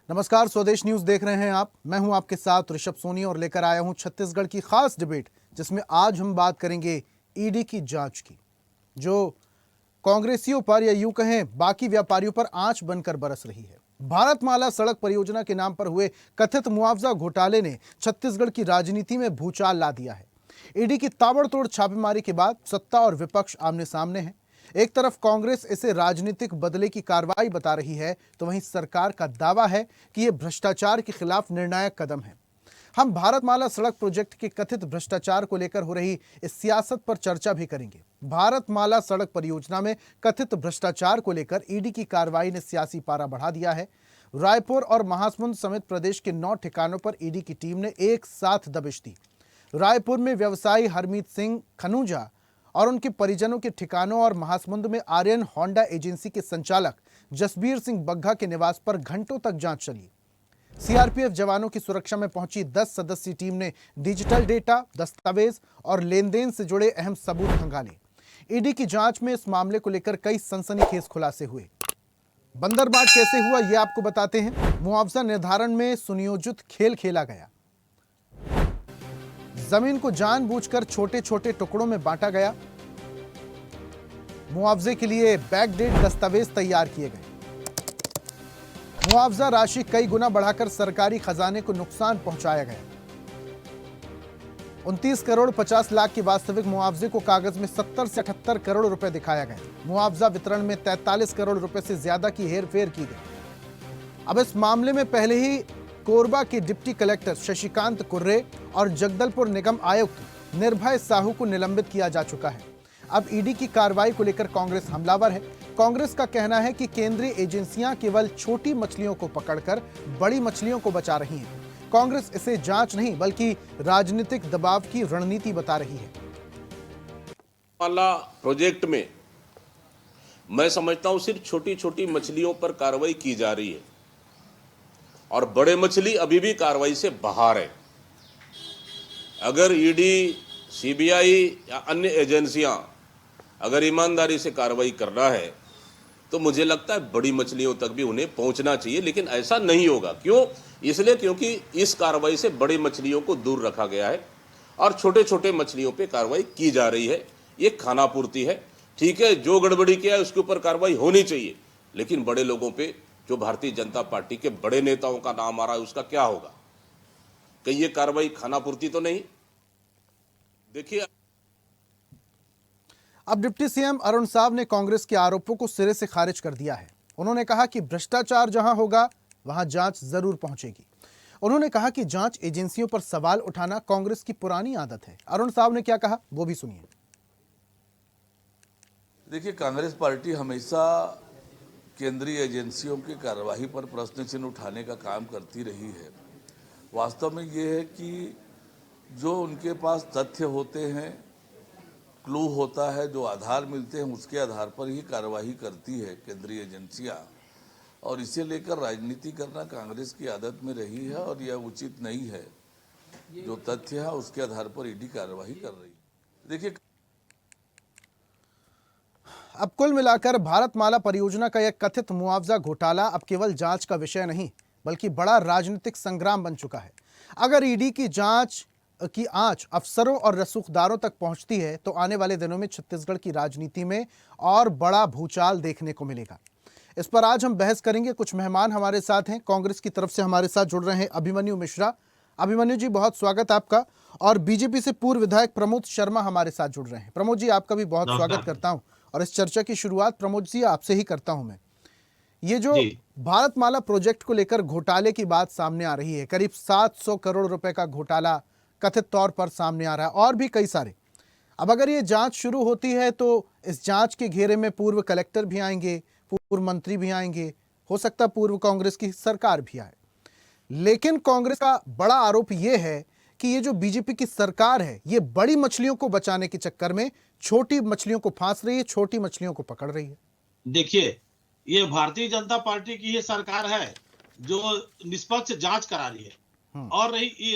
नमस्कार, स्वदेश न्यूज देख रहे हैं आप। मैं हूं आपके साथ ऋषभ सोनी और लेकर आया हूं छत्तीसगढ़ की खास डिबेट, जिसमें आज हम बात करेंगे ईडी की जांच की, जो कांग्रेसियों पर या यूं कहें बाकी व्यापारियों पर आंच बनकर बरस रही है। भारतमाला सड़क परियोजना के नाम पर हुए कथित मुआवजा घोटाले ने छत्तीसगढ़ की राजनीति में भूचाल ला दिया है। ईडी की ताबड़तोड़ छापेमारी के बाद सत्ता और विपक्ष आमने सामने हैं। एक तरफ कांग्रेस इसे राजनीतिक बदले की कार्रवाई बता रही है, तो वहीं सरकार का दावा है कि यह भ्रष्टाचार के खिलाफ निर्णायक कदम है। हम भारतमाला सड़क प्रोजेक्ट के कथित भ्रष्टाचार को लेकर हो रही इस सियासत पर चर्चा भी करेंगे। भारतमाला सड़क परियोजना में कथित भ्रष्टाचार को लेकर ईडी की कार्रवाई ने सियासी पारा बढ़ा दिया है। रायपुर और महासमुंद समेत प्रदेश के 9 ठिकानों पर ईडी की टीम ने एक साथ दबिश दी। रायपुर में व्यवसायी हरमीत सिंह खनूजा और उनके परिजनों के ठिकानों और महासमुंद में आर्यन होंडा एजेंसी के संचालक जसबीर सिंह बग्घा के निवास पर घंटों तक जांच चली। सीआरपीएफ जवानों की सुरक्षा में पहुंची 10 सदस्यीय टीम ने डिजिटल डेटा, दस्तावेज और लेनदेन से जुड़े अहम सबूत खंगाले। ईडी की जांच में इस मामले को लेकर कई सनसनीखेज खुलासे हुए। बंदरबाट कैसे हुआ, यह आपको बताते हैं। मुआवजा निर्धारण में सुनियोजित खेल खेला गया। जमीन को जानबूझकर छोटे छोटे टुकड़ों में बांटा गया। मुआवजे के लिए बैकडेट दस्तावेज तैयार किए गए। मुआवजा राशि कई गुना बढ़ाकर सरकारी खजाने को नुकसान पहुंचाया गया। 29 करोड़ 50 लाख के वास्तविक मुआवजे को कागज में 70 से 78 करोड़ रुपए दिखाया गया। मुआवजा वितरण में 43 करोड़ रुपए से ज्यादा की हेरफेर की गई। अब इस मामले में पहले ही कोरबा के डिप्टी कलेक्टर शशिकांत कुर्रे और जगदलपुर निगम आयुक्त निर्भय साहू को निलंबित किया जा चुका है। अब ईडी की कार्रवाई को लेकर कांग्रेस हमलावर है। कांग्रेस का कहना है कि केंद्रीय एजेंसियां केवल छोटी मछलियों को पकड़कर बड़ी मछलियों को बचा रही हैं। कांग्रेस इसे जांच नहीं बल्कि राजनीतिक दबाव की रणनीति बता रही है। वाला प्रोजेक्ट में मैं समझता हूं सिर्फ छोटी छोटी मछलियों पर कार्रवाई की जा रही है और बड़े मछली अभी भी कार्रवाई से बाहर है। अगर ईडी, सीबीआई या अन्य एजेंसियां अगर ईमानदारी से कार्रवाई करना है तो मुझे लगता है बड़ी मछलियों तक भी उन्हें पहुंचना चाहिए, लेकिन ऐसा नहीं होगा। क्यों? इसलिए क्योंकि इस कार्रवाई से बड़ी मछलियों को दूर रखा गया है और छोटे छोटे मछलियों पे कार्रवाई की जा रही है। ये खानापूर्ति है, ठीक है। जो गड़बड़ी किया है उसके ऊपर कार्रवाई होनी चाहिए, लेकिन बड़े लोगों पे, जो भारतीय जनता पार्टी के बड़े नेताओं का नाम आ रहा है, उसका क्या होगा? कहीं ये कार्रवाई खानापूर्ति तो नहीं? देखिए, अब डिप्टी सीएम अरुण साव ने कांग्रेस के आरोपों को सिरे से खारिज कर दिया है। उन्होंने कहा कि भ्रष्टाचार जहां होगा वहां जांच जरूर पहुंचेगी। उन्होंने कहा कि जांच एजेंसियों पर सवाल उठाना कांग्रेस की पुरानी आदत है। अरुण साव ने क्या कहा, वो भी सुनिए। देखिए, कांग्रेस पार्टी हमेशा केंद्रीय एजेंसियों की कार्यवाही पर प्रश्न चिन्ह उठाने का काम करती रही है। वास्तव में ये है कि जो उनके पास तथ्य होते हैं, क्लू होता है, जो आधार मिलते हैं, उसके आधार पर ही कार्यवाही करती है केंद्रीय एजेंसियां, और इसे लेकर राजनीति करना कांग्रेस की आदत में रही है और यह उचित नहीं है। जो तथ्य है उसके आधार पर ईडी कार्यवाही कर रही है। देखिए, अब कुल मिलाकर भारतमाला परियोजना का यह कथित मुआवजा घोटाला अब केवल जांच का विषय नहीं बल्कि बड़ा राजनीतिक संग्राम बन चुका है। अगर ईडी की जांच की आंच अफसरों और रसूखदारों तक पहुंचती है तो आने वाले दिनों में छत्तीसगढ़ की राजनीति में और बड़ा भूचाल देखने को मिलेगा। इस पर आज हम बहस करेंगे। कुछ मेहमान हमारे साथ हैं। कांग्रेस की तरफ से हमारे साथ जुड़ रहे हैं अभिमन्यु मिश्रा। अभिमन्यु जी, बहुत स्वागत आपका। और बीजेपी से पूर्व विधायक प्रमोद शर्मा हमारे साथ जुड़ रहे हैं। प्रमोद जी, आपका भी बहुत स्वागत करता हूं और इस चर्चा की शुरुआत प्रमोद जी आपसे ही करता हूं मैं। ये जो भारतमाला प्रोजेक्ट को लेकर घोटाले की बात सामने आ रही है, करीब 700 करोड़ रुपए का घोटाला कथित तौर पर सामने आ रहा है और भी कई सारे। अब अगर ये जांच शुरू होती है तो इस जांच के घेरे में पूर्व कलेक्टर भी आएंगे, पूर्व मंत्री भी आएंगे, हो सकता है पूर्व कांग्रेस की सरकार भी आए। लेकिन कांग्रेस का बड़ा आरोप यह है कि ये जो बीजेपी की सरकार है, ये बड़ी मछलियों को बचाने के चक्कर में छोटी मछलियों को फांस रही है, छोटी मछलियों को पकड़ रही है। देखिए, ये भारतीय जनता पार्टी की ये सरकार है जो निष्पक्ष जांच करा रही है। और रही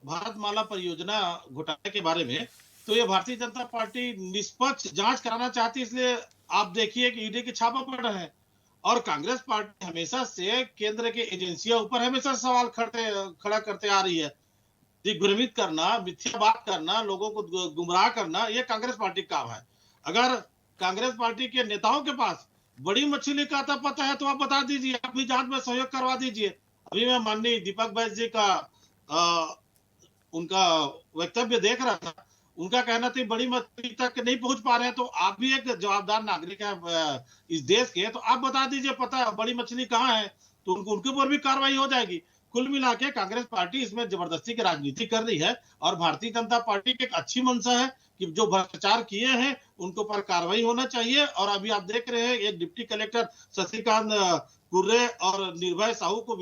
भारतमाला परियोजना घोटाले के बारे में, तो ये भारतीय जनता पार्टी निष्पक्ष जांच कराना चाहती है। इसलिए आप देखिए कि ईडी के छापा पड़ रहे हैं और कांग्रेस पार्टी हमेशा से केंद्र के एजेंसियों ऊपर हमेशा सवाल खड़ा करते आ रही है। दिग्भ्रमित करना, मिथ्या बात करना, लोगों को गुमराह करना, ये कांग्रेस पार्टी का काम है। अगर कांग्रेस पार्टी के नेताओं के पास बड़ी मछली का आता पता है तो आप बता दीजिए, आप भी जांच में सहयोग करवा दीजिए। अभी मैं माननीय दीपक बैस जी का उनका वक्तव्य देख रहा था। उनका कहना था बड़ी मछली तक नहीं पहुंच पा रहे हैं, तो आप भी एक जवाबदार नागरिक है इस देश के, तो आप बता दीजिए पता है बड़ी मछली कहाँ है, तो उनके ऊपर भी कार्रवाई हो जाएगी। कुल मिला के कांग्रेस पार्टी इसमें जबरदस्ती की राजनीति कर रही है और भारतीय जनता पार्टी की एक अच्छी मंशा है कि जो भ्रष्टाचार किए हैं उनको पर कार्रवाई होना चाहिए। और अभी आप देख रहे हैं एक डिप्टी कलेक्टर शशिकांत कुर्रे और निर्भय साहू को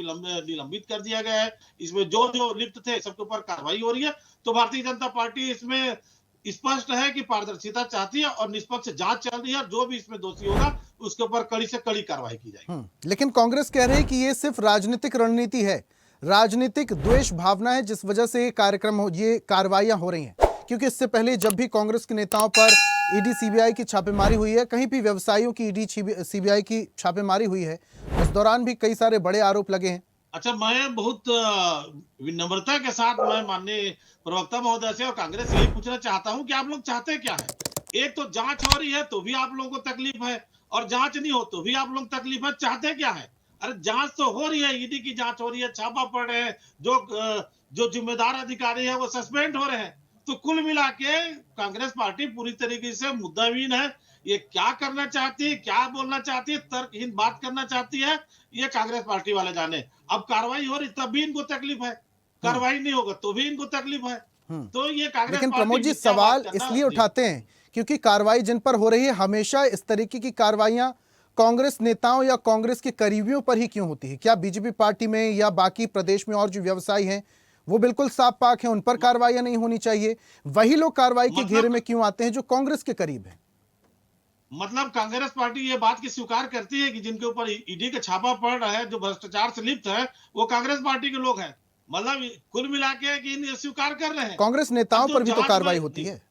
निलंबित कर दिया गया है। इसमें जो जो लिप्त थे सबके ऊपर कार्रवाई हो रही है। तो भारतीय जनता पार्टी इसमें स्पष्ट है कि पारदर्शिता चाहती है और निष्पक्ष जांच चल रही है। जो भी इसमें दोषी होगा उसके ऊपर कड़ी से कड़ी कार्रवाई की जाएगी। लेकिन कांग्रेस कह रही है कि ये सिर्फ राजनीतिक रणनीति है, राजनीतिक द्वेष भावना है, जिस वजह से ये कार्रवाइयां हो रही हैं। क्योंकि इससे पहले जब भी कांग्रेस के नेताओं पर ईडी सीबीआई की छापेमारी हुई है, कहीं भी व्यवसायियों की ईडी सीबीआई की छापेमारी हुई है, उस दौरान भी कई सारे बड़े आरोप लगे हैं। अच्छा, मैं बहुत विनम्रता के साथ मैं माननीय प्रवक्ता महोदय से और कांग्रेस से यही पूछना चाहता हूं कि आप लोग चाहते क्या है? एक तो जांच हो रही है तो भी आप लोगों को तकलीफ है और जांच नहीं हो तो भी आप लोग तकलीफ है। चाहते क्या है? अरे जांच तो हो रही है, ईडी की जांच हो रही है, छापा पड़ रहे हैं, जो जिम्मेदार अधिकारी है वो सस्पेंड हो रहे हैं। तो कुल मिला के कांग्रेस पार्टी पूरी तरीके से मुद्दाविहीन है। ये क्या करना चाहती है, क्या बोलना चाहती है, तर्कहीन बात करना चाहती है, ये कांग्रेस पार्टी वाले जाने। अब कार्रवाई हो रही तब भी इनको तकलीफ है, कार्रवाई नहीं होगा तो भी इनको तकलीफ है। तो ये कांग्रेस लेकिन पार्टी प्रमोद जी मिथ्या बात सवाल करना- इसलिए उठाते हैं क्योंकि कार्रवाई जिन पर हो रही है, हमेशा इस तरीके की कार्रवाइयां कांग्रेस नेताओं या कांग्रेस के करीबियों पर ही क्यों होती है? क्या बीजेपी पार्टी में या बाकी प्रदेश में और जो व्यवसायी हैं वो बिल्कुल साफ पाक हैं, उन पर कार्रवाइयां नहीं होनी चाहिए? वही लोग कार्रवाई के घेरे में क्यों आते हैं जो कांग्रेस के करीब है? मतलब कांग्रेस पार्टी ये बात की स्वीकार करती है कि जिनके ऊपर ईडी का छापा पड़ रहा है, जो भ्रष्टाचार से लिप्त है, वो कांग्रेस पार्टी के लोग हैं। मतलब कुल मिला के कि ये स्वीकार कर रहे हैं। कांग्रेस नेताओं अब पर भी तो जांच कार्रवाई में- होती है।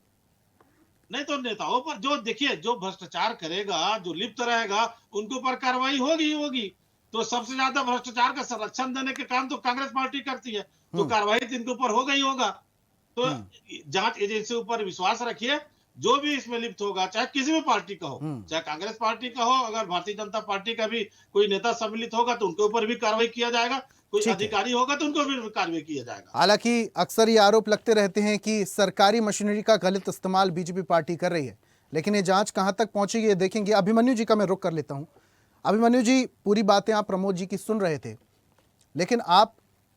नहीं तो नेताओं पर जो देखिए जो भ्रष्टाचार करेगा, जो लिप्त रहेगा, उनके ऊपर कार्रवाई होगी ही होगी। तो सबसे ज्यादा भ्रष्टाचार का संरक्षण देने के काम तो कांग्रेस पार्टी करती है, तो कार्रवाई तो इनके ऊपर होगा ही होगा। तो जांच एजेंसी पर विश्वास रखिए, जो भी इसमें लिप्त होगा, चाहे किसी भी पार्टी का हो, चाहे कांग्रेस पार्टी का हो, अगर भारतीय जनता पार्टी का भी कोई नेता सम्मिलित होगा तो उनके ऊपर भी कार्रवाई किया जाएगा, कोई ठीक है। अधिकारी होगा तो उनको भी कार्रवाई किया जाएगा। हालांकि अक्सर ये आरोप लगते रहते हैं कि सरकारी मशीनरी का गलत इस्तेमाल बीजेपी पार्टी कर रही है, लेकिन ये जांच कहां तक पहुंचेगी ये देखेंगे। अभिमन्यु जी का मैं रुख कर लेता हूं। अभिमन्यु जी, पूरी बातें आप प्रमोद जी की सुन रहे थे, लेकिन आप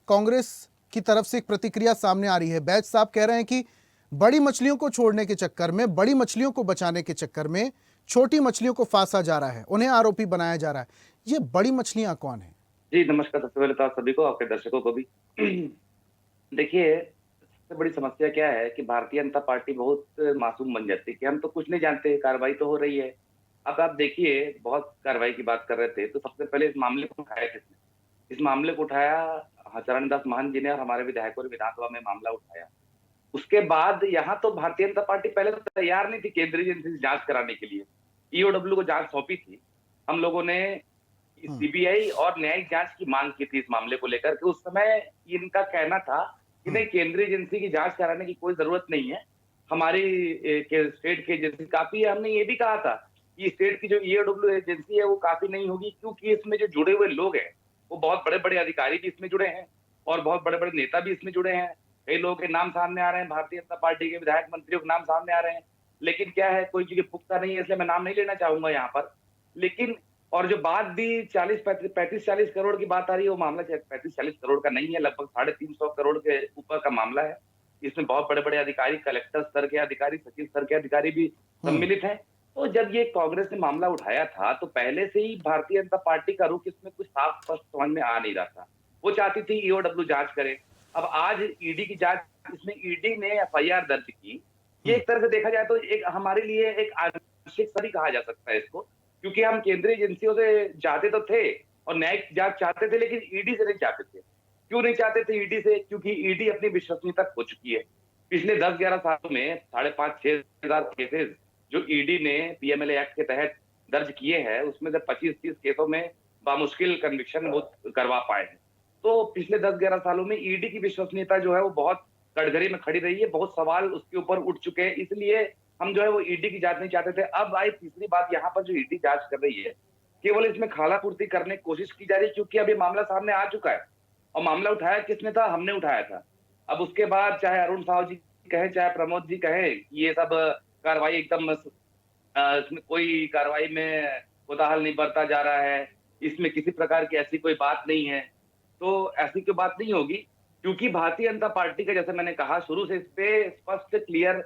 कांग्रेस की तरफ से एक प्रतिक्रिया सामने आ रही है। बैच साहब कह रहे हैं कि बड़ी मछलियों को छोड़ने के चक्कर में, बड़ी मछलियों को बचाने के चक्कर में छोटी मछलियों को फांसा जा रहा है, उन्हें आरोपी बनाया जा रहा है। ये बड़ी मछलियां कौन है? जी नमस्कार। सबसे पहले तो आप सभी को, आपके दर्शकों को भी। देखिए, सबसे बड़ी समस्या क्या है कि भारतीय जनता पार्टी बहुत मासूम बन जाती है कि हम तो कुछ नहीं जानते, कार्रवाई तो हो रही है। अब आप देखिए, बहुत कार्रवाई की बात कर रहे थे, तो सबसे पहले इस मामले को उठाया किसने? इस मामले को उठाया चरणदास महंत जी ने और हमारे विधायकों ने विधानसभा में मामला उठाया। उसके बाद यहाँ तो भारतीय जनता पार्टी पहले तो तैयार नहीं थी केंद्रीय एजेंसी से जांच कराने के लिए। ईओडब्ल्यू को जांच सौंपी थी। हम लोगों ने सीबीआई और न्यायिक जांच की मांग की थी इस मामले को लेकर के। उस समय इनका कहना था कि नहीं, केंद्रीय एजेंसी की जांच कराने की कोई जरूरत नहीं है, हमारी स्टेट की एजेंसी काफी है। हमने ये भी कहा था कि स्टेट की जो ईओडब्ल्यू एजेंसी है वो काफी नहीं होगी, क्योंकि इसमें जो जुड़े हुए लोग हैं वो बहुत बड़े बड़े अधिकारी भी इसमें जुड़े हैं और बहुत बड़े बड़े नेता भी इसमें जुड़े हैं। कई लोगों के नाम सामने आ रहे हैं, भारतीय जनता पार्टी के विधायक मंत्रियों के नाम सामने आ रहे हैं, लेकिन क्या है, कोई चीज पुख्ता नहीं है, इसलिए मैं नाम नहीं लेना चाहूंगा यहाँ पर। लेकिन और जो बात भी 35-40 करोड़ की बात आ रही है, वो मामला 35-40 करोड़ का नहीं है, लगभग 350 करोड़ के ऊपर का मामला है। इसमें बहुत बड़े बड़े अधिकारी, कलेक्टर स्तर के अधिकारी, सचिव स्तर के अधिकारी भी सम्मिलित हैं। तो जब ये कांग्रेस ने मामला उठाया था तो पहले से ही भारतीय जनता पार्टी का रुख इसमें कुछ साफ स्पष्ट समझ में आ नहीं रहा था। वो चाहती थी ईओडब्ल्यू जांच करे। अब आज ईडी की जांच, इसमें ईडी ने एफआईआर दर्ज की। ये एक तरह से देखा जाए तो एक हमारे लिए एक आंशिक सही कहा जा सकता है इसको, क्योंकि हम केंद्रीय एजेंसियों से चाहते तो थे और न्यायिक जांच चाहते थे, लेकिन ईडी से नहीं चाहते थे। क्यों नहीं चाहते थे ईडी से? क्योंकि ईडी अपनी विश्वसनीयता खो चुकी है। पिछले 10-11 सालों में 5,500-6,000 केसेस जो ईडी ने पीएमएलए एक्ट के तहत दर्ज किए हैं उसमें से 25-30 केसों में बामुश्किल कन्विक्शन वो करवा पाए हैं। तो पिछले 10-11 सालों में ईडी की विश्वसनीयता जो है वो बहुत कटघरे में खड़ी रही है, बहुत सवाल उसके ऊपर उठ चुके हैं, इसलिए हम जो है वो ईडी की जांच नहीं चाहते थे। अब आई तीसरी बात, यहाँ पर जो ईडी जांच कर रही है, केवल इसमें खालापूर्ति करने की कोशिश की जा रही है, क्योंकि अब ये मामला सामने आ चुका है और मामला उठाया किसने था? हमने उठाया था। अब उसके बाद चाहे अरुण साहू जी कहें, चाहे प्रमोद जी कहें, ये सब कार्रवाई एकदम इसमें कोई कार्रवाई में कोताहल नहीं बरता जा रहा है, इसमें किसी प्रकार की ऐसी कोई बात नहीं है। तो ऐसी कोई बात नहीं होगी, क्योंकि भारतीय जनता पार्टी का, जैसे मैंने कहा, शुरू से इस पे स्पष्ट क्लियर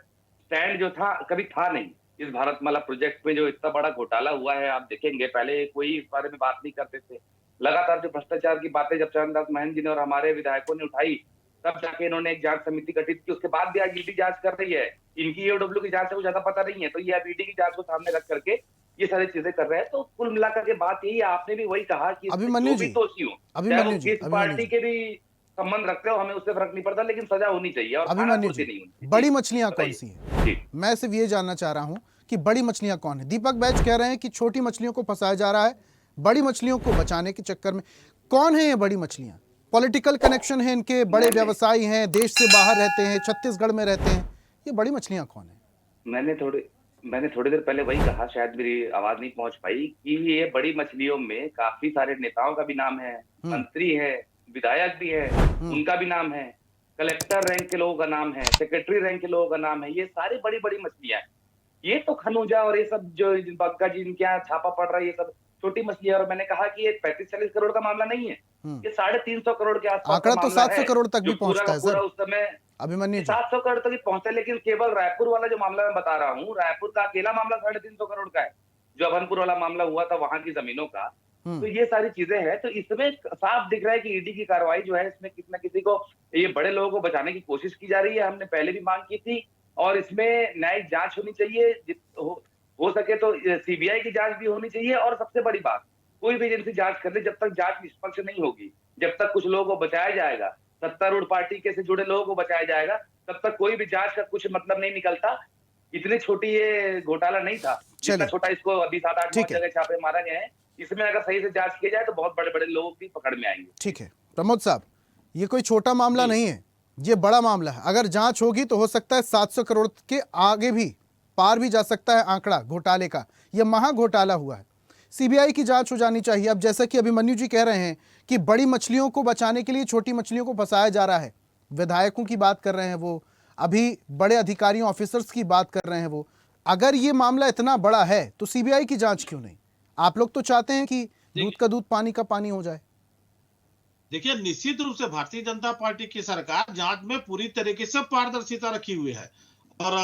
स्टैंड जो था कभी था नहीं। इस भारतमाला प्रोजेक्ट में जो इतना बड़ा घोटाला हुआ है, आप देखेंगे पहले कोई इस बारे में बात नहीं करते थे। लगातार जो भ्रष्टाचार की बातें जब चरणदास महंत जी ने और हमारे विधायकों ने उठाई, तब जाके इन्होंने एक जांच समिति गठित की। उसके बाद भी आज ईडी जांच कर रही है। इनकी ईओडब्ल्यू की जांच है वो ज्यादा पता नहीं है, तो ये अब ईडी की जांच को सामने रख करके ये सारी चीजें कर रहे हैं। तो कुल मिलाकर के बात यही है, आपने भी वही कहा कि अभिमन्यु जो भी जी, दोषी हो, चाहे वो अभिमन्यु जी, किस अभिमन्यु पार्टी जी, के भी संबंध रखते हो, हमें उससे फर्क नहीं पड़ता, लेकिन सजा होनी चाहिए और अभिमन्यु खानापूर्ति नहीं जी, होनी। बड़ी मछलियां कौन बताइए। सी हैं? जी। मैं सिर्फ ये जानना चाह रहा हूं कि बड़ी मछलियां कौन है। दीपक बैज कह रहे हैं कि छोटी मछलियों को फंसाया जा रहा है, बड़ी मछलियों को बचाने के चक्कर में। कौन है ये बड़ी मछलियां? पॉलिटिकल कनेक्शन है इनके, बड़े व्यवसायी हैं, देश से बाहर रहते हैं, छत्तीसगढ़ में रहते हैं, ये बड़ी मछलियां कौन है? मैंने थोड़ी देर पहले वही कहा, शायद मेरी आवाज नहीं पहुंच पाई, कि ये बड़ी मछलियों में काफी सारे नेताओं का भी नाम है, मंत्री है, विधायक भी है, उनका भी नाम है, कलेक्टर रैंक के लोगों का नाम है, सेक्रेटरी रैंक के लोगों का नाम है। ये सारी बड़ी बड़ी मछलियां हैं। ये तो खनूजा और ये सब जो बग्गा जिनके यहाँ छापा पड़ रहा है, ये सब छोटी मछली है। और मैंने कहा कि ये 35-40 करोड़ का मामला नहीं है, ये 350 करोड़ के आसपास आंकड़ा का तो मामला 700 है, करोड़ तक जो भी पहुंचता है पूरा सर। उस समय अभिमन्यु जी, 700 करोड़ तक ही पहुंचा। लेकिन केवल रायपुर वाला जो मामला मैं बता रहा हूँ, रायपुर का अकेला मामला 350 करोड़ का है, जो अभनपुर वाला मामला हुआ था वहां की जमीनों का। तो ये सारी चीजें हैं। तो इसमें साफ दिख रहा है कि ईडी की कार्रवाई जो है, इसमें किसी न किसी को, ये बड़े लोगों को बचाने की कोशिश की जा रही है। हमने पहले भी मांग की थी, और इसमें न्यायिक जांच होनी चाहिए, हो सके तो सीबीआई की जांच भी होनी चाहिए। और सबसे बड़ी बात, कोई भी एजेंसी जांच कर ले, जब तक जांच निष्पक्ष नहीं होगी, जब तक कुछ लोगों को बचाया जाएगा, सत्तारूढ़ पार्टी के से जुड़े लोगों को बचाया जाएगा, तब तक कोई भी जांच का कुछ मतलब नहीं निकलता। इतनी छोटी ये घोटाला नहीं था जितना छोटा इसको अभी 7-8 जगह छापे मारा गए हैं। इसमें अगर सही से जांच की जाए तो बहुत बड़े बड़े लोग भी पकड़ में आएंगे। ठीक है प्रमोद साहब, ये कोई छोटा मामला नहीं है, ये बड़ा मामला है। अगर जांच होगी तो हो सकता है 700 करोड़ के आगे भी पार भी जा सकता है आंकड़ा घोटाले का। यह महा घोटाला हुआ है, सीबीआई की जांच हो जानी चाहिए। अब जैसा कि अभिमन्यु जी कह रहे हैं कि बड़ी मछलियों को बचाने के लिए छोटी मछलियों को फंसाया जा रहा है, विधायकों की बात कर रहे हैं वो, अभी बड़े अधिकारियों ऑफिसर्स की बात कर रहे हैं वो। अगर ये मामला इतना बड़ा है तो सीबीआई की जांच क्यों नहीं? आप लोग तो चाहते हैं कि दूध का दूध पानी का पानी हो जाए। देखिए, निश्चित रूप से भारतीय जनता पार्टी की सरकार जांच में पूरी तरीके से पारदर्शिता रखी हुई है। और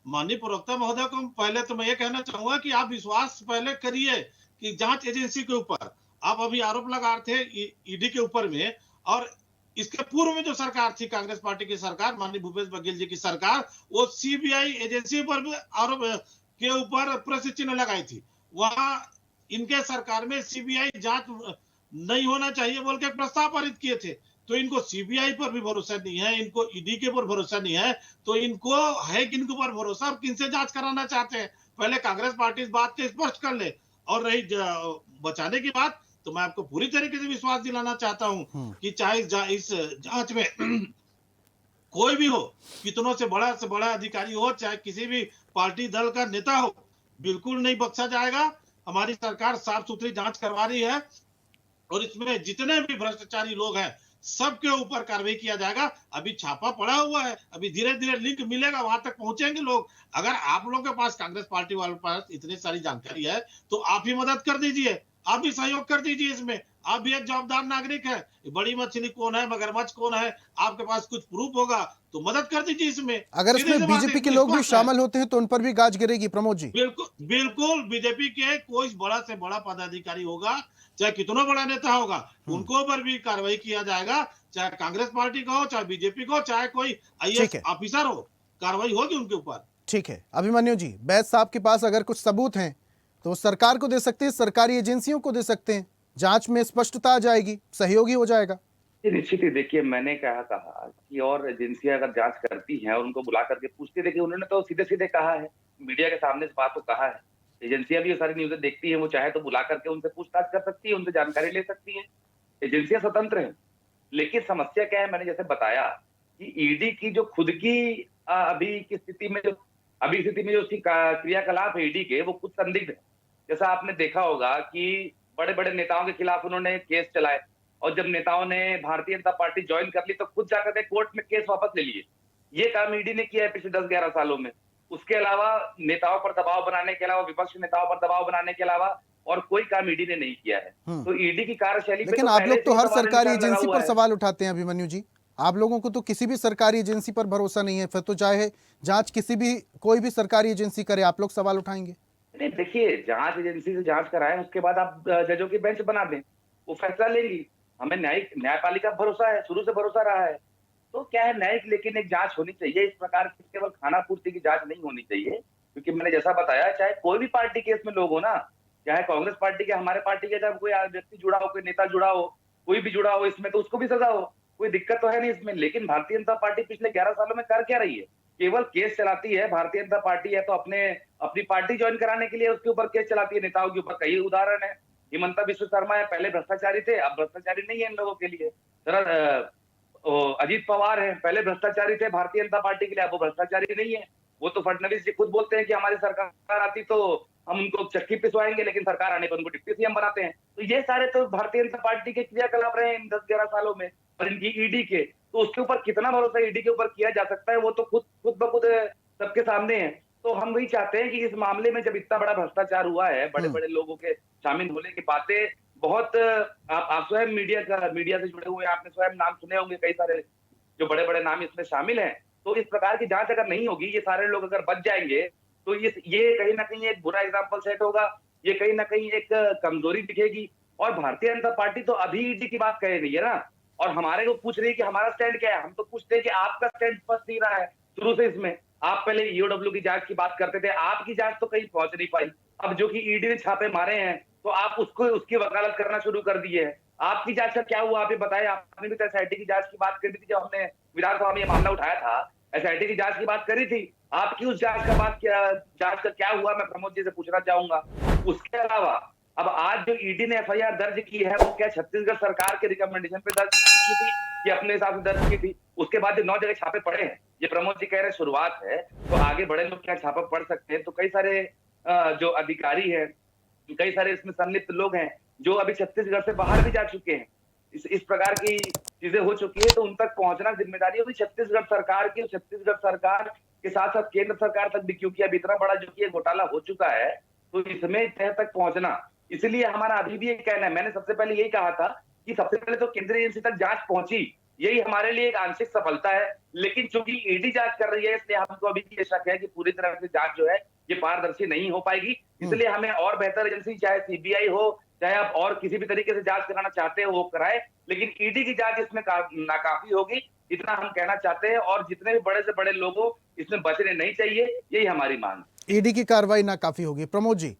माननीय प्रवक्ता महोदय को पहले तो मैं ये कहना चाहूंगा कि आप विश्वास पहले करिए कि जांच एजेंसी के ऊपर। आप अभी आरोप लगा रहे थे ईडी के ऊपर में, और इसके पूर्व में जो सरकार थी, कांग्रेस पार्टी की सरकार, माननीय भूपेश बघेल जी की सरकार, वो सीबीआई एजेंसी पर भी आरोप के ऊपर प्रश्न चिन्ह लगाई थी। वहां इनके सरकार में सीबीआई जांच नहीं होना चाहिए बोल के प्रस्ताव पारित किए थे। तो इनको सीबीआई पर भी भरोसा नहीं है, इनको ईडी के ऊपर भरोसा नहीं है, तो इनको है किनके ऊपर भरोसा? अब किनसे जांच कराना चाहते हैं? पहले कांग्रेस पार्टी इस बात को स्पष्ट कर ले। और रही बचाने की बात, तो मैं आपको पूरी तरीके से विश्वास दिलाना चाहता हूं कि चाहे इस जांच में कोई भी हो, कितनों से बड़ा अधिकारी हो, चाहे किसी भी पार्टी दल का नेता हो, बिल्कुल नहीं बख्शा जाएगा। हमारी सरकार साफ सुथरी जांच करवा रही है, और इसमें जितने भी भ्रष्टाचारी लोग हैं सबके ऊपर कार्रवाई किया जाएगा। अभी छापा पड़ा हुआ है, अभी धीरे धीरे लिंक मिलेगा, वहां तक पहुंचेंगे लोग। अगर आप लोगों के पास, कांग्रेस पार्टी वालों के पास इतनी सारी जानकारी है, तो आप ही मदद कर दीजिए, आप भी सहयोग कर दीजिए इसमें। आप भी एक जवाबदार नागरिक है। बड़ी मछली कौन है, मगरमच्छ कौन है, आपके पास कुछ प्रूफ होगा तो मदद कर दीजिए इसमें। अगर इसमें बीजेपी के लोग भी शामिल होते हैं तो उन पर भी गाज गिरेगी प्रमोद जी। बिल्कुल बिल्कुल, बीजेपी के कोई बड़ा से बड़ा पदाधिकारी होगा, चाहे कितना बड़ा नेता होगा, उनको पर भी कार्रवाई किया जाएगा। चाहे कांग्रेस पार्टी का हो, चाहे बीजेपी का हो, चाहे कोई आईएएस ऑफिसर हो, कार्रवाई होगी उनके ऊपर। ठीक है अभिमन्यु जी, बैस साहब के पास अगर कुछ सबूत हैं तो सरकार को दे सकते हैं, सरकारी एजेंसियों को दे सकते हैं, जांच में स्पष्टता आ जाएगी, सहयोगी हो जाएगा। निश्चित ही देखिए, मैंने कहा कि और एजेंसियां अगर जांच करती हैं और उनको बुला करके पूछती, देखिए उन्होंने तो सीधे सीधे कहा है, मीडिया के सामने इस बात को कहा है एजेंसियां भी ये सारी न्यूज़ें देखती हैं, वो चाहे तो बुला करके उनसे पूछताछ कर सकती है, उनसे जानकारी ले सकती है। एजेंसियां स्वतंत्र हैं। लेकिन समस्या क्या है, मैंने जैसे बताया कि ईडी की जो खुद की अभी स्थिति में जो उसकी क्रियाकलाप है ईडी के, वो खुद संदिग्ध है। जैसा आपने देखा होगा कि बड़े-बड़े नेताओं के खिलाफ उन्होंने केस चलाए और जब नेताओं ने भारतीय जनता पार्टी ज्वाइन कर ली तो खुद जाकर के कोर्ट में केस वापस ले लिए। ये काम ईडी ने किया है पिछले 10-11 सालों में। उसके अलावा नेताओं पर दबाव बनाने के अलावा, विपक्ष नेताओं पर दबाव बनाने के अलावा और कोई काम ईडी ने नहीं किया है। तो ईडी की कार्यशैली पे लेकिन तो आप पहले लोग से तो ही हर सवाल सरकारी निशान लगा एजेंसी हुआ पर है। सवाल उठाते हैं अभिमन्यु जी। आप लोगों को तो किसी भी सरकारी एजेंसी पर भरोसा नहीं है, फिर तो चाहे जांच कोई भी सरकारी एजेंसी करे, आप लोग सवाल उठाएंगे। नहीं, देखिए, जांच एजेंसी से जांच कराएं, उसके बाद आप जजों की बेंच बना दें, वो फैसला लेंगी। हमें न्यायपालिका पर भरोसा है, शुरू से भरोसा रहा है। तो क्या है, न्यायिक लेकिन एक जांच होनी चाहिए। इस प्रकार की केवल खाना पूर्ति की जांच नहीं होनी चाहिए, क्योंकि मैंने जैसा बताया, चाहे कोई भी पार्टी के इसमें लोग हो ना, चाहे कांग्रेस पार्टी के, हमारे पार्टी के, जब कोई व्यक्ति जुड़ा हो, कोई नेता जुड़ा हो, कोई भी जुड़ा हो इसमें, तो उसको भी सजा हो, कोई दिक्कत तो है नहीं इसमें। लेकिन भारतीय जनता पार्टी पिछले 11 सालों में कर क्या रही है? केवल केस चलाती है। भारतीय जनता पार्टी है तो अपनी पार्टी ज्वाइन कराने के लिए उसके ऊपर केस चलाती है, नेताओं के ऊपर। कई उदाहरण है। हिमंता विश्व शर्मा है, पहले भ्रष्टाचारी थे, अब भ्रष्टाचारी नहीं है इन लोगों के लिए। अजीत पवार है, पहले भ्रष्टाचारी थे भारतीय जनता पार्टी के लिए, अब वो भ्रष्टाचारी नहीं है। वो तो फडणवीस जी खुद बोलते हैं कि हमारी सरकार आती तो हम उनको चक्की पिसवाएंगे, लेकिन सरकार आने पर उनको डिप्टी सीएम बनाते हैं। तो ये सारे तो भारतीय जनता पार्टी के क्रियाकलाप रहे इन 10-11 सालों में। और इनकी ईडी के, तो उसके ऊपर कितना भरोसा ईडी के ऊपर किया जा सकता है, वो तो खुद ब खुद सबके सामने है। तो हम वही चाहते हैं कि इस मामले में जब इतना बड़ा भ्रष्टाचार हुआ है, बड़े-बड़े लोगों के शामिल होने की बातें बहुत, आप स्वयं मीडिया से जुड़े हुए हैं, आपने स्वयं नाम सुने होंगे, कई सारे जो बड़े-बड़े नाम इसमें शामिल हैं। तो इस प्रकार की जांच अगर नहीं होगी, ये सारे लोग अगर बच जाएंगे, तो ये कहीं ना कहीं एक बुरा एग्जाम्पल सेट होगा, ये कहीं ना कहीं एक कमजोरी दिखेगी। और भारतीय जनता पार्टी तो अभी ईडी की बात कह रही है ना, और हमारे को पूछ रही है कि हमारा स्टैंड क्या है। हम तो पूछते हैं कि आपका स्टैंड स्पष्ट नहीं रहा है शुरू से इसमें। आप पहले ईओडब्ल्यू की जांच की बात करते थे, आपकी जांच तो कहीं पहुंच नहीं पाई। अब जो कि ईडी ने छापे मारे हैं, तो आप उसकी वकालत करना शुरू कर दिए है। आपकी जांच का क्या हुआ, आप ये बताएं। आपने भी तो एसआईटी की जांच की बात करी थी, जब हमने विधानसभा में ये मामला उठाया था, एसआईटी की जांच की बात करी थी। आपकी उस जांच का क्या हुआ, मैं प्रमोद जी से पूछना चाहूंगा। उसके अलावा अब आज जो ईडी ने एफआईआर दर्ज की है, वो क्या छत्तीसगढ़ सरकार के रिकमेंडेशन पे दर्ज की थी, ये अपने हिसाब से दर्ज की थी? उसके बाद जो 9 जगह छापे पड़े हैं, ये प्रमोद जी कह रहे शुरुआत है, तो आगे बड़े लोग क्या छापा पड़ सकते हैं? तो कई सारे जो अधिकारी हैं, कई सारे इसमें संलिप्त लोग हैं, जो अभी छत्तीसगढ़ से बाहर भी जा चुके हैं। इस प्रकार की चीजें हो चुकी है, तो उन तक पहुंचना जिम्मेदारी होगी छत्तीसगढ़ सरकार की। छत्तीसगढ़ सरकार के साथ साथ केंद्र सरकार तक भी, क्योंकि अब इतना बड़ा जो कि घोटाला हो चुका है, तो इसमें तह तक पहुंचना, इसलिए हमारा अभी भी ये कहना है। मैंने सबसे पहले यही कहा था कि सबसे पहले तो केंद्रीय एजेंसी तक जांच पहुंची, यही हमारे लिए एक आंशिक सफलता है। लेकिन चूंकि ईडी जांच कर रही है, इसलिए हमको अभी भी ये शक है कि पूरी तरह से जांच जो है ये पारदर्शी नहीं हो पाएगी। इसलिए हमें और बेहतर एजेंसी, चाहे सीबीआई हो, चाहे आप और किसी भी तरीके से जांच कराना चाहते हो वो कराए, लेकिन ईडी की जांच इसमें नाकाफी होगी, इतना हम कहना चाहते हैं। और जितने भी बड़े से बड़े लोग हो, इसमें बचने नहीं चाहिए, यही हमारी मांग। ईडी की कार्रवाई नाकाफी होगी। प्रमोद जी,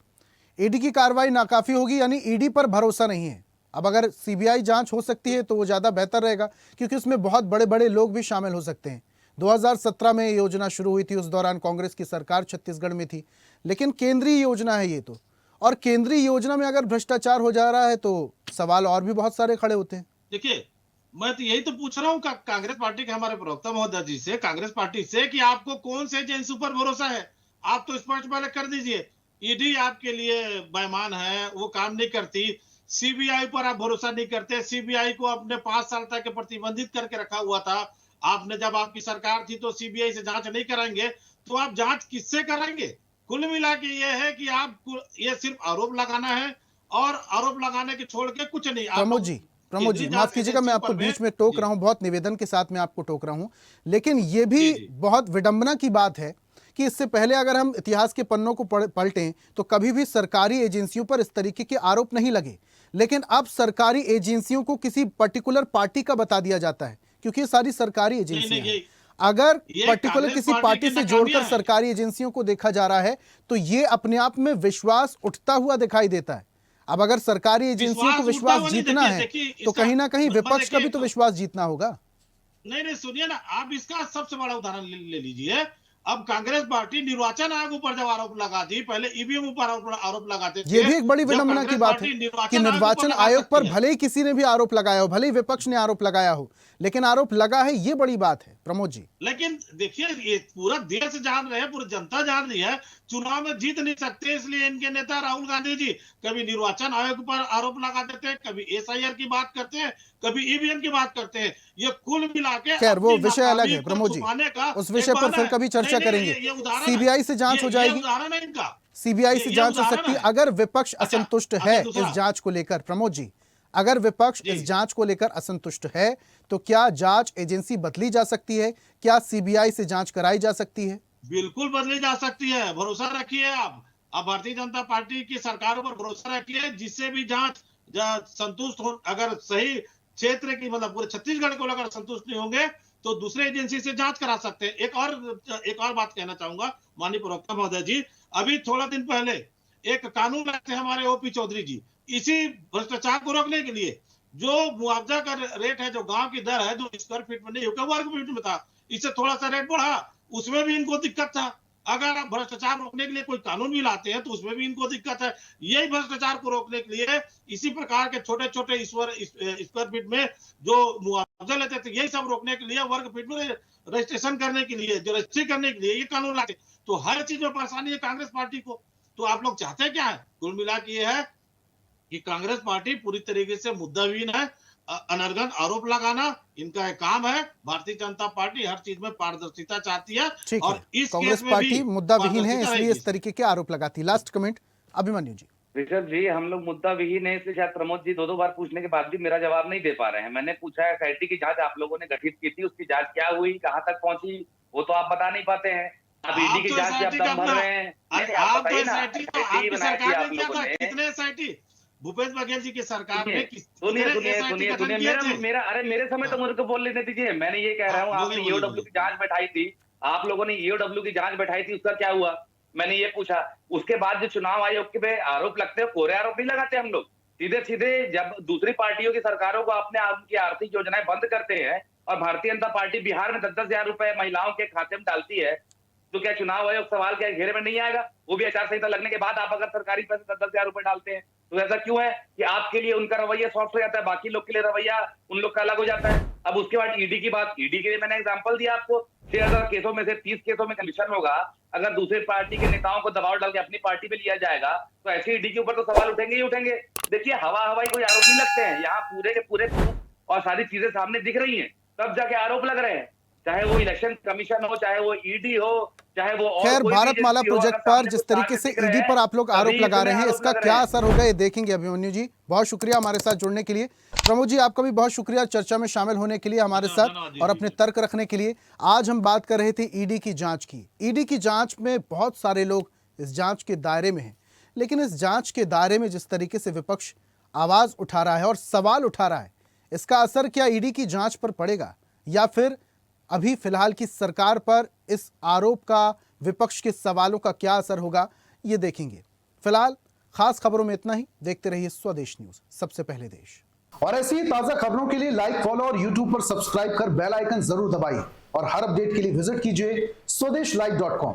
ईडी की कार्रवाई नाकाफी होगी यानी ईडी पर भरोसा नहीं है। अब अगर सीबीआई जांच हो सकती है तो वो ज्यादा बेहतर रहेगा, क्योंकि उसमें बहुत बड़े बड़े लोग भी शामिल हो सकते हैं। 2017 में ये योजना शुरू हुई थी, उस दौरान कांग्रेस की सरकार छत्तीसगढ़ में थी, लेकिन केंद्रीय योजना है ये तो, और केंद्रीय योजना में अगर भ्रष्टाचार हो जा रहा है तो सवाल और भी बहुत सारे खड़े होते हैं। देखिए, मैं तो यही तो पूछ रहा हूँ कांग्रेस पार्टी के हमारे प्रवक्ता महोदय जी से, कांग्रेस पार्टी से, कि आपको कौन से एजेंसी पर भरोसा है? आप तो स्पष्ट पहले कर दीजिए। ईडी आपके लिए बेईमान है, वो काम नहीं करती। सीबीआई पर आप भरोसा नहीं करते। सीबीआई को अपने 5 साल तक प्रतिबंधित करके रखा हुआ था। आपने, जब आपकी सरकार थी तो सीबीआई से जांच नहीं कराएंगे, तो आप जांच किससे कराएंगे? कुल मिला के ये है कि आप ये सिर्फ आरोप लगाना है, और आरोप लगाने के छोड़ के कुछ नहीं। प्रमोद जी माफ कीजिएगा, मैं आपको बीच में टोक रहा हूं, बहुत निवेदन के साथ मैं आपको टोक रहा हूं, लेकिन ये भी बहुत विडंबना की बात है कि इससे पहले अगर हम इतिहास के पन्नों को पलटें तो कभी भी सरकारी एजेंसियों पर इस तरीके के आरोप नहीं लगे, लेकिन अब सरकारी एजेंसियों को किसी पर्टिकुलर पार्टी का बता दिया जाता है, क्योंकि ये सारी सरकारी एजेंसियां हैं। अगर पर्टिकुलर किसी पार्टी से जोड़कर सरकारी एजेंसियों को देखा जा रहा है तो ये अपने आप में विश्वास उठता हुआ दिखाई देता है। अब अगर सरकारी एजेंसियों को विश्वास जीतना है तो कहीं ना कहीं विपक्ष का भी तो विश्वास जीतना होगा। नहीं, सुनिए ना, आप इसका सबसे बड़ा उदाहरण ले लीजिए। अब कांग्रेस पार्टी निर्वाचन आयोग ऊपर जब आरोप लगाती, पहले ईवीएम ऊपर आरोप लगाते थे। ये भी एक बड़ी जब विडंबना की कांग्रेस बात है पार्टी कि निर्वाचन लगा आयोग पर सकती है। भले ही किसी ने भी आरोप लगाया हो, भले ही विपक्ष ने आरोप लगाया हो, लेकिन आरोप लगा है, ये बड़ी बात है प्रमोद जी। लेकिन देखिए, ये पूरा देश जान रहे हैं, पूरी जनता जान रही है, चुनाव में जीत नहीं सकते, इसलिए इनके नेता राहुल गांधी जी कभी निर्वाचन आयोग पर आरोप लगा देते हैं, कभी एसआईआर की बात करते हैं, कभी ईवीएम की बात करते हैं। ये कुल मिला के खैर वो अपनी विषय अलग नाकामी है को प्रमोद जी, छुपाने का उस एक विषय पर बहाना फिर है। कभी चर्चा नहीं, नहीं, करेंगे। ये उदाहरण है। सीबीआई से जांच हो ये जाएगी, उदाहरण है इनका। सीबीआई से ये जांच हो उदाहरण सकती है है। अगर विपक्ष अच्छा, असंतुष्ट अच्छा, है दूसरा। इस जांच को लेकर। प्रमोद जी, अगर विपक्ष जी। इस जांच को लेकर असंतुष्ट है तो क्या जांच एजेंसी बदली जा सकती है? क्या सीबीआई से जांच कराई जा सकती है? बिल्कुल बदली जा सकती है, भरोसा रखिए आप भारतीय जनता पार्टी की सरकारों पर भरोसा रखिए, जिससे भी जांच संतुष्ट हो, अगर सही क्षेत्र की मतलब पूरे छत्तीसगढ़ को अगर संतुष्ट नहीं होंगे तो दूसरे एजेंसी से जांच करा सकते हैं। एक और बात कहना चाहूंगा माननीय प्रवक्ता महोदय जी, अभी थोड़ा दिन पहले एक कानून लाए थे हमारे ओपी चौधरी जी, इसी भ्रष्टाचार को रोकने के लिए। जो मुआवजा का रेट है, जो गांव की दर है, जो स्क्वायर फीट में नहीं होगा, वर्ग फीट में था, इससे थोड़ा सा रेट बढ़ा, उसमें भी इनको दिक्कत था। अगर आप भ्रष्टाचार रोकने के लिए कोई कानून भी लाते हैं तो उसमें भी इनको दिक्कत है। यही भ्रष्टाचार को रोकने के लिए इसी प्रकार के छोटे छोटे स्क्वायर फीट में जो मुआवजा लेते थे, यही सब रोकने के लिए, वर्ग फीट में रजिस्ट्रेशन करने के लिए, जो रजिस्ट्री करने के लिए ये कानून लाते। तो हर चीज में परेशानी है कांग्रेस पार्टी को। तो आप लोग चाहते क्या है? कुल मिला के ये है कि कांग्रेस पार्टी पूरी तरीके से मुद्दाविहीन है, अनर्गल आरोप लगाना इनका एक काम है। भारतीय जनता पार्टी हर चीज में पारदर्शिता चाहती है ठीक और है, इस कांग्रेस केस में पार्टी भी मुद्दा विहीन है, पारदर्शिता इसलिए रहेगी। इस तरीके के आरोप लगाती। लास्ट कमेंट अभिमन्यु जी। ऋषभ जी, हम लोग मुद्दा विहीन है, इसलिए शायद प्रमोद जी दो बार पूछने के बाद भी मेरा जवाब नहीं दे पा रहे हैं। मैंने पूछा है एसआईटी की जांच आप लोगों ने गठित की थी, उसकी जांच क्या हुई, कहाँ तक पहुंची, वो तो आप बता नहीं पाते हैं। आप ईडी की जांच से दम भर रहे हैं। आप तो एसआईटी तो आपकी बनाई थी सरकार आप ने किया लोगों था, ने। कितने एसआईटी भूपेश बघेल जी की सरकार में सुनिए, मेरे समय तो मुझे बोल लेने दीजिए। मैंने ये कह रहा हूँ, आपने ईओडब्ल्यू की जांच बैठाई थी, आप लोगों ने ईओडब्ल्यू की जांच बैठाई थी, उसका क्या हुआ, मैंने ये पूछा। उसके बाद जो चुनाव आयोग के आरोप लगते हैं, कोरे आरोप नहीं लगाते हम लोग। सीधे सीधे जब दूसरी पार्टियों की सरकारों को अपने उनकी आर्थिक योजनाएं बंद करते हैं और भारतीय जनता पार्टी बिहार में 10-10 हजार रुपए महिलाओं के खाते में डालती है, तो क्या चुनाव आयोग सवाल के घेरे में नहीं आएगा? वो भी आचार संहिता लगने के बाद आप अगर सरकारी पैसे 10-10 हजार रुपए डालते हैं, तो ऐसा क्यों है कि आपके लिए उनका रवैया सॉफ्ट हो जाता है, बाकी लोग के लिए रवैया उन लोग का अलग हो जाता है? अब उसके बाद ईडी की बात, ईडी के लिए मैंने एग्जांपल दिया आपको, 6,000 केसों में से 30 केसों में कमीशन होगा। अगर दूसरे पार्टी के नेताओं को दबाव डाल के अपनी पार्टी पे लिया जाएगा तो ऐसे ईडी के ऊपर तो सवाल उठेंगे ही उठेंगे। देखिए, हवाई कोई आरोप नहीं लगते हैं, यहाँ पूरे के पूरे प्रूफ और सारी चीजें सामने दिख रही हैं, तब जाके आरोप लग रहे हैं। चाहे वो इलेक्शन कमीशन हो, चाहे वो ईडी हो, चाहे वो और खैर, कोई भी भारतमाला एजेंसी हो, प्रोजेक्ट अगर पर सामने जिस कुछ तरीके साक्ष्य से दिख रहे ईडी हैं, पर आप लोग आरोप तभी लगा इसमें रहे हैं, आरोप इसका लग रहे क्या हैं। असर होगा ये देखेंगे। अभिमन्यु जी, बहुत शुक्रिया हमारे साथ जुड़ने के लिए। प्रमोद जी, आपका भी बहुत शुक्रिया चर्चा में शामिल होने के लिए हमारे साथ और अपने तर्क रखने के लिए। आज हम बात कर रहे थे ईडी की जांच की। ईडी की जांच में बहुत सारे लोग इस जांच के दायरे में हैं, लेकिन इस जांच के दायरे में जिस तरीके से विपक्ष आवाज उठा रहा है और सवाल उठा रहा है, इसका असर क्या ईडी की जांच पर पड़ेगा, या फिर अभी फिलहाल की सरकार पर इस आरोप का, विपक्ष के सवालों का क्या असर होगा, ये देखेंगे। फिलहाल खास खबरों में इतना ही। देखते रहिए स्वदेश न्यूज, सबसे पहले देश। और ऐसी ही ताजा खबरों के लिए लाइक, फॉलो और यूट्यूब पर सब्सक्राइब कर बेल आइकन जरूर दबाइए और हर अपडेट के लिए विजिट कीजिए स्वदेशलाइव.com।